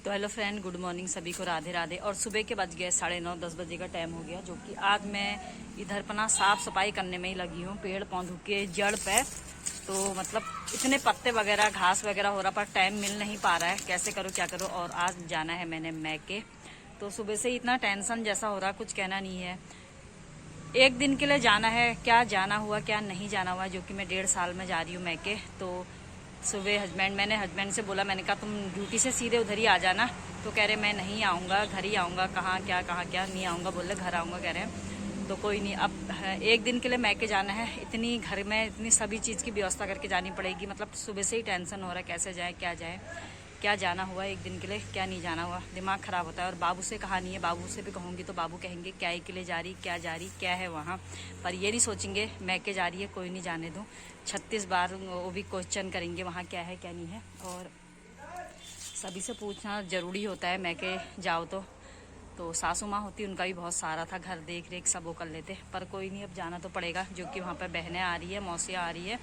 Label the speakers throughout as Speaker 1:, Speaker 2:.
Speaker 1: तो hello friend, good morning सभी को, राधे राधे। और सुबह के बज गए 9:30-10 बजे का टाइम हो गया, जो कि आज मैं इधर पना साफ सफाई करने में ही लगी हूँ, पेड़ पौधों के जड़ पे। तो मतलब इतने पत्ते वगैरह घास वगैरह हो रहा, पर टाइम मिल नहीं पा रहा है, कैसे करूँ क्या करूँ। और आज जाना है मैंने मैके, तो सुबह से इतना टेंशन जैसा हो रहा, कुछ कहना नहीं है। एक दिन के लिए जाना है, क्या जाना हुआ क्या नहीं जाना हुआ, जो कि मैं 1.5 साल में जा रही हूँ मैके। तो सुबह मैंने हस्बैंड से बोला, मैंने कहा तुम ड्यूटी से सीधे उधर ही आ जाना। तो कह रहे मैं नहीं आऊँगा, घर ही आऊँगा। कहाँ क्या नहीं आऊँगा, बोल रहे घर आऊँगा कह रहे हैं। तो कोई नहीं, अब एक दिन के लिए मैके जाना है। इतनी घर में इतनी सभी चीज़ की व्यवस्था करके जानी पड़ेगी। मतलब सुबह से ही टेंशन हो रहा है, कैसे जाए क्या जाए, क्या जाना हुआ एक दिन के लिए, क्या नहीं जाना हुआ, दिमाग ख़राब होता है। और बाबू से कहा नहीं है, बाबू से भी कहूँगी तो बाबू कहेंगे क्या ही के लिए जा रही, क्या जा रही, क्या है वहाँ पर। ये नहीं सोचेंगे मैके जा रही है, कोई नहीं जाने दूँ। 36 बार वो भी क्वेश्चन करेंगे वहाँ क्या है क्या नहीं है। और सभी से पूछना ज़रूरी होता है मैके जाओ तो सासू माँ होती, उनका भी बहुत सारा था, घर देख रेख सब वो कर लेते। पर कोई नहीं, अब जाना तो पड़ेगा, जो कि वहाँ पर बहनें आ रही है, मौसियाँ आ रही है,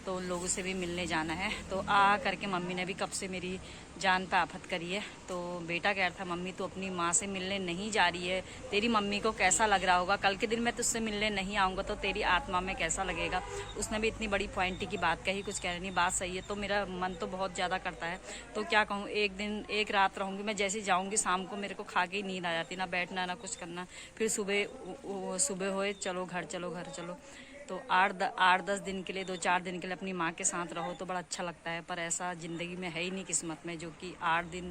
Speaker 1: तो उन लोगों से भी मिलने जाना है। तो आ करके मम्मी ने भी कब से मेरी जान पे आफत करी है। तो बेटा कह रहा था मम्मी तो अपनी माँ से मिलने नहीं जा रही है, तेरी मम्मी को कैसा लग रहा होगा, कल के दिन मैं तुझसे मिलने नहीं आऊँगा तो तेरी आत्मा में कैसा लगेगा। उसने भी इतनी बड़ी पॉइंटी की बात कही, कुछ कह नहीं, बात सही है। तो मेरा मन तो बहुत ज़्यादा करता है, तो क्या कहूँ, एक दिन एक रात रहूँगी मैं। जैसे जाऊँगी शाम को मेरे को खा के ही नींद आ जाती, ना बैठना ना कुछ करना। फिर सुबह होए चलो घर चलो। तो 8-10 दिन के लिए, 2-4 दिन के लिए अपनी माँ के साथ रहो तो बड़ा अच्छा लगता है। पर ऐसा ज़िंदगी में है ही नहीं किस्मत में, जो कि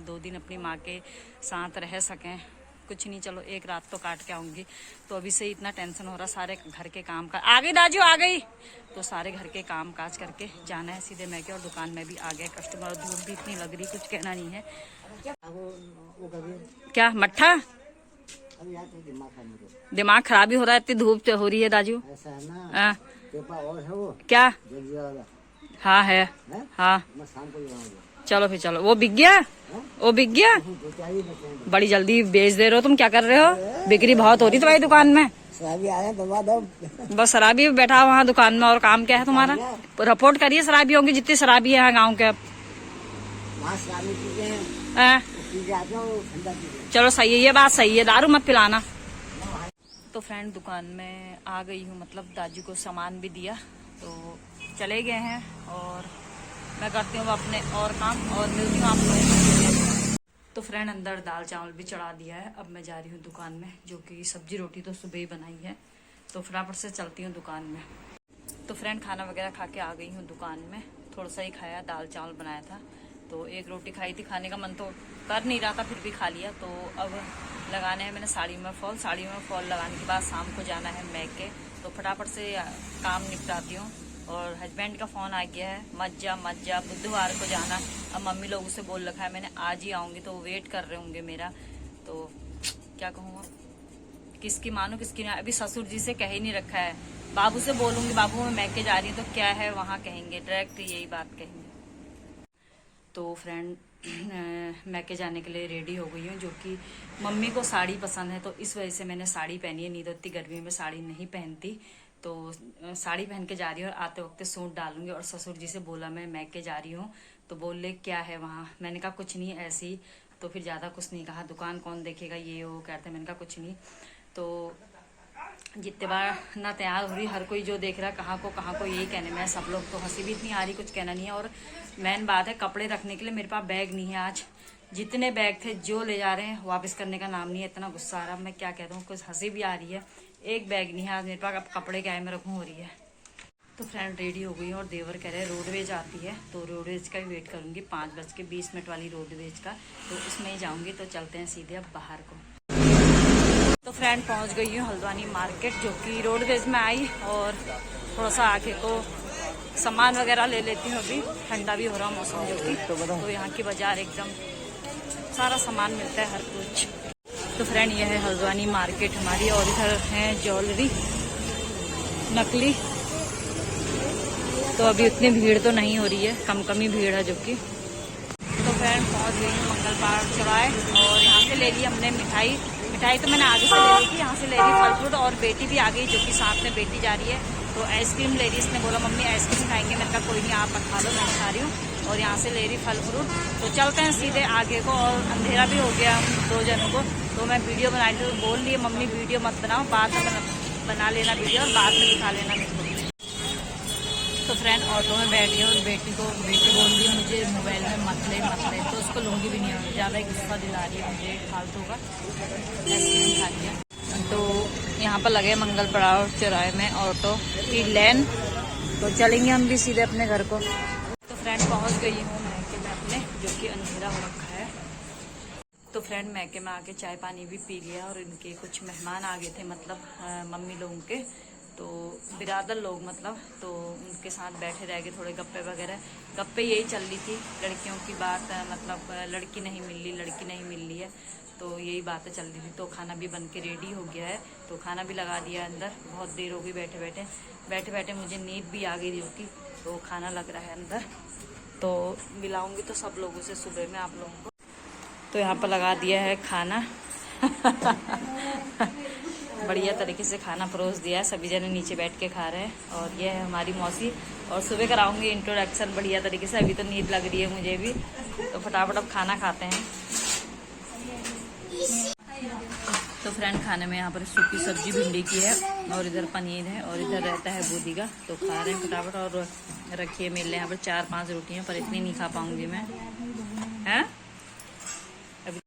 Speaker 1: 2 दिन अपनी माँ के साथ रह सकें। कुछ नहीं, चलो एक रात तो काट के आऊँगी। तो अभी से इतना टेंशन हो रहा, सारे घर के काम का आ गई दाजू आ गई, तो सारे घर के काम काज करके जाना है सीधे मैके। और दुकान में भी आ गए कस्टमर, धूप भी इतनी लग रही, कुछ कहना नहीं है। क्या मट्ठा दिमाग खराब ही हो रहा है, इतनी धूप हो रही है दाजू।
Speaker 2: ऐसा है ना, और है वो
Speaker 1: क्या?
Speaker 2: वाला।
Speaker 1: हाँ है? हाँ
Speaker 2: मैं शाम को जाऊंगा।
Speaker 1: चलो फिर चलो। वो बिक गया? वो बिक गया? बड़ी जल्दी बेच दे रहे हो तुम, क्या कर रहे हो? बिक्री बहुत हो रही तुम्हारी दुकान में।
Speaker 2: शराबी आया दबा दो। बस
Speaker 1: शराबी बैठा वहाँ दुकान में, और काम क्या है तुम्हारा? रिपोर्ट करिए शराबियों की, जितनी शराबी है यहाँ गाँव के। चलो सही है, ये बात सही है, दारू मत पिलाना। तो फ्रेंड दुकान में आ गई हूँ, मतलब दाजू को सामान भी दिया तो चले गए हैं। और मैं करती हूँ अपने और काम, और मिलती हूँ आप लोगों। तो फ्रेंड अंदर दाल चावल भी चढ़ा दिया है। अब मैं जा रही हूँ दुकान में, जो कि सब्जी रोटी तो सुबह ही बनाई है, तो फटाफट से चलती हूँ दुकान में। तो फ्रेंड खाना वगैरह खा के आ गई हूँ दुकान में। थोड़ा सा ही खाया, दाल चावल बनाया था, तो एक रोटी खाई थी। खाने का मन तो कर नहीं रहा था, फिर भी खा लिया। तो अब लगाने हैं मैंने साड़ी में फॉल लगाने के बाद शाम को जाना है मैके, तो फटाफट से काम निपटाती हूँ। और हस्बैंड का फ़ोन आ गया है, मत जा बुधवार को जाना। अब मम्मी लोगों से बोल रखा है मैंने, आज ही आऊँगी, तो वेट कर रहे होंगे मेरा। तो क्या कहूँ, किसकी मानूं किसकी नहीं। अभी ससुर जी से कह ही नहीं रखा है, बाबू से बोलूँगी, बाबू मैं मैके जा रही हूँ तो क्या है वहाँ कहेंगे, डायरेक्ट यही बात कहेंगे। तो फ्रेंड मैके जाने के लिए रेडी हो गई हूँ, जो कि मम्मी को साड़ी पसंद है, तो इस वजह से मैंने साड़ी पहनी है। नहीं तो इतनी गर्मी में साड़ी नहीं पहनती, तो साड़ी पहन के जा रही हूँ। और आते वक्त सूट डालूंगी। और ससुर जी से बोला मैं मैके जा रही हूँ, तो बोले क्या है वहाँ। मैंने कहा कुछ नहीं, ऐसे ही। तो फिर ज़्यादा कुछ नहीं कहा, दुकान कौन देखेगा ये वो कहते। मैंने कहा कुछ नहीं। तो जितने बार ना तैयार हो रही, हर कोई जो देख रहा कहाँ को यही कहने में, सब लोग तो हंसी भी इतनी आ रही, कुछ कहना नहीं है। और मेन बात है, कपड़े रखने के लिए मेरे पास बैग नहीं है आज। जितने बैग थे जो ले जा रहे हैं, वापस करने का नाम नहीं है। इतना गुस्सा आ रहा, मैं क्या कहता हूँ, कुछ हंसी भी आ रही है। एक बैग नहीं है आज मेरे पास, अब कपड़े क्या है मैं रखूँ हो रही है। तो फ्रेंड रेडी हो गई हूँ, और देवर कह रहे हैं रोडवेज आती है, तो रोडवेज का भी वेट करूँगी, 5:20 वाली रोडवेज का, तो उसमें ही जाऊँगी। तो चलते हैं सीधे अब बाहर को। तो फ्रेंड पहुंच गई हूँ हल्द्वानी मार्केट, जो कि रोडवेज में आई। और थोड़ा सा आगे को सामान वगैरह ले लेती हूँ, अभी ठंडा भी हो रहा मौसम जो कि। तो यहाँ की बाजार एकदम सारा सामान मिलता है, हर कुछ। तो फ्रेंड ये है हल्द्वानी मार्केट हमारी, और इधर है ज्वेलरी नकली। तो अभी उतनी भीड़ तो नहीं हो रही है, कम ही भीड़ है जो कि। तो फ्रेंड पहुँच गई हूँ मंगल पार्क चौराहे, और यहाँ से ले ली हमने मिठाई तो मैंने आगे से ले ली थी, यहाँ से ले ली फल फ्रूट। और बेटी भी आ गई, जो कि साथ में बेटी जा रही है, तो आइसक्रीम ले ली। इसने बोला मम्मी आइसक्रीम खाएंगे, मैंने कहा कोई नहीं आप खा लो, मैं खा रही हूँ। और यहाँ से ले रही फल फ्रूट। तो चलते हैं सीधे आगे को, और अंधेरा भी हो गया हम 2 जनों को। तो मैं वीडियो बनाई थी, तो बोल रही है मम्मी वीडियो मत बनाओ, बाद में बना लेना वीडियो और बाद में दिखा लेना मेरे को। तो फ्रेंड ऑटो में बैठी और बेटी बोल रही है मुझे मोबाइल में मत ले, तो उसको लूँगी भी नहीं है, ज़्यादा ही गुस्सा दिला रही है मुझे फालतू का, ऐसे खा लिया। तो यहाँ पर लगे मंगल पड़ाव चौराहे में ऑटो की लाइन, तो चलेंगे हम भी सीधे अपने घर को। तो फ्रेंड पहुँच गई हूँ मैके में अपने, जो कि अंधेरा हो रखा है। तो फ्रेंड मैके में आके चाय पानी भी पी लिया, और इनके कुछ मेहमान आ गए थे, मतलब मम्मी लोगों के, तो बिरादर लोग मतलब, तो उनके साथ बैठे रह गए, थोड़े गप्पे वगैरह। गप्पे यही चल रही थी लड़कियों की बात, मतलब लड़की नहीं मिल रही है, तो यही बातें चल रही थी। तो खाना भी बन के रेडी हो गया है, तो खाना भी लगा दिया अंदर। बहुत देर हो गई बैठे बैठे मुझे नींद भी आ गई थी, तो खाना लग रहा है अंदर, तो मिलाऊंगी तो सब लोगों से सुबह में आप लोगों को। तो यहाँ पर लगा दिया है खाना बढ़िया तरीके से खाना परोस दिया है, सभी जने नीचे बैठ के खा रहे हैं। और ये है हमारी मौसी, और सुबह कराऊंगी इंट्रोडक्शन बढ़िया तरीके से। अभी तो नींद लग रही है मुझे भी, तो फटाफट अब खाना खाते हैं। तो फ्रेंड खाने में यहाँ पर सूखी सब्जी भिंडी की है, और इधर पनीर है, और इधर रहता है बूंदी का। तो खा रहे हैं फटाफट। और रखिए मेरे लिए यहाँ पर 4-5 रोटियाँ, पर इतनी नहीं खा पाऊंगी मैं, है।